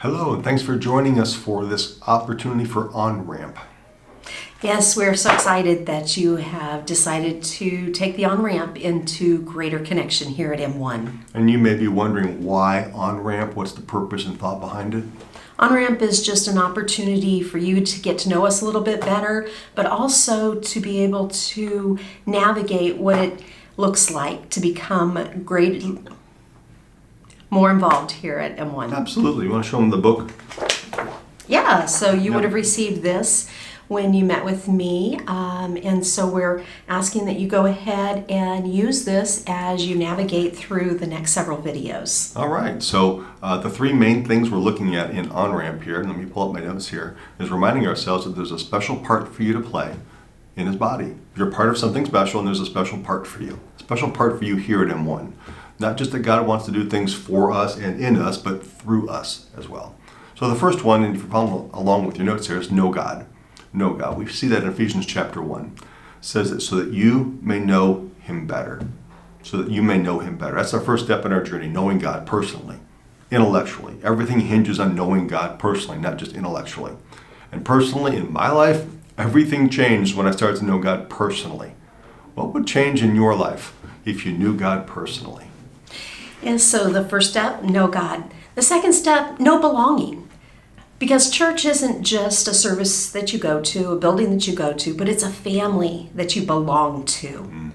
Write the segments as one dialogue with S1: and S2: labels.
S1: Hello, and thanks for joining us for this opportunity for on-ramp.
S2: Yes, we're so excited that you have decided to take the on-ramp into greater connection here at M1.
S1: And you may be wondering why on-ramp, what's the purpose and thought behind it?
S2: On-ramp is just an opportunity for you to get to know us a little bit better, but also to be able to navigate what it looks like to become more involved here at M1.
S1: Absolutely. You want to show them the book?
S2: Yeah, so you
S1: Yep.
S2: would have received this when you met with me, and so we're asking that you go ahead and use this as you navigate through the next several videos.
S1: All right. So the three main things we're looking at in on-ramp here, and let me pull up my notes here, is reminding ourselves that there's a special part for you to play in His body. You're part of something special, and there's a special part for you. A special part for you here at M1. Not just that God wants to do things for us and in us, but through us as well. So the first one, and if you're following along with your notes here, is know God. Know God. We see that in Ephesians chapter 1. It says it so that you may know Him better. So that you may know Him better. That's our first step in our journey, knowing God personally, intellectually. Everything hinges on knowing God personally, not just intellectually. And personally, in my life, everything changed when I started to know God personally. What would change in your life if you knew God personally?
S2: And so the first step, know God. The second step, know belonging. Because church isn't just a service that you go to, a building that you go to, but it's a family that you belong to.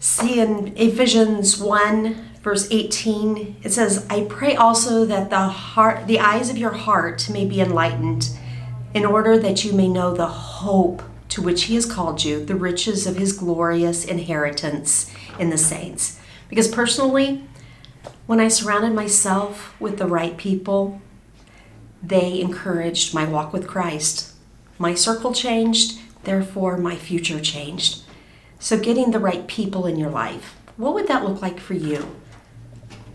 S2: See in Ephesians 1, verse 18, it says, I pray also that the eyes of your heart may be enlightened, in order that you may know the hope to which He has called you, the riches of His glorious inheritance in the saints. Because personally, when I surrounded myself with the right people, they encouraged my walk with Christ. My circle changed, therefore my future changed. So getting the right people in your life, what would that look like for you?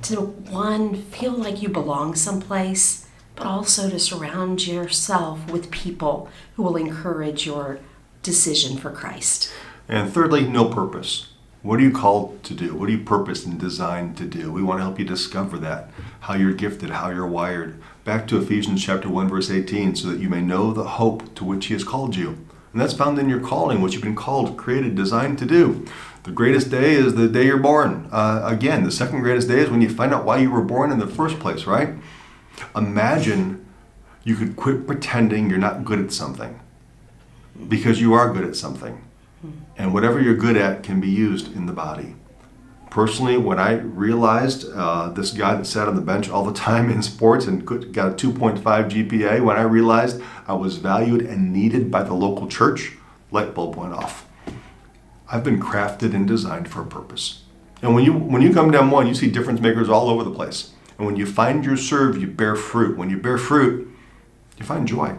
S2: To, one, feel like you belong someplace, but also to surround yourself with people who will encourage your decision for Christ.
S1: And thirdly, know purpose. What are you called to do? What are you purposed and designed to do? We want to help you discover that, how you're gifted, how you're wired. Back to Ephesians chapter 1, verse 18, so that you may know the hope to which He has called you. And that's found in your calling, what you've been called, created, designed to do. The greatest day is the day you're born. Again, the second greatest day is when you find out why you were born in the first place, right? Imagine you could quit pretending you're not good at something, because you are good at something. And whatever you're good at can be used in the body. Personally, when I realized this guy that sat on the bench all the time in sports and got a 2.5 GPA, when I realized I was valued and needed by the local church, light bulb went off. I've been crafted and designed for a purpose. And when you come to M1, you see difference makers all over the place. And when you find your serve, you bear fruit. When you bear fruit, you find joy.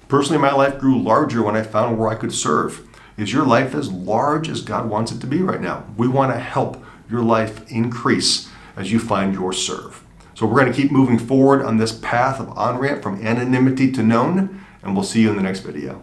S1: Personally, my life grew larger when I found where I could serve. Is your life as large as God wants it to be right now? We want to help your life increase as you find your serve. So we're going to keep moving forward on this path of on-ramp from anonymity to known, and we'll see you in the next video.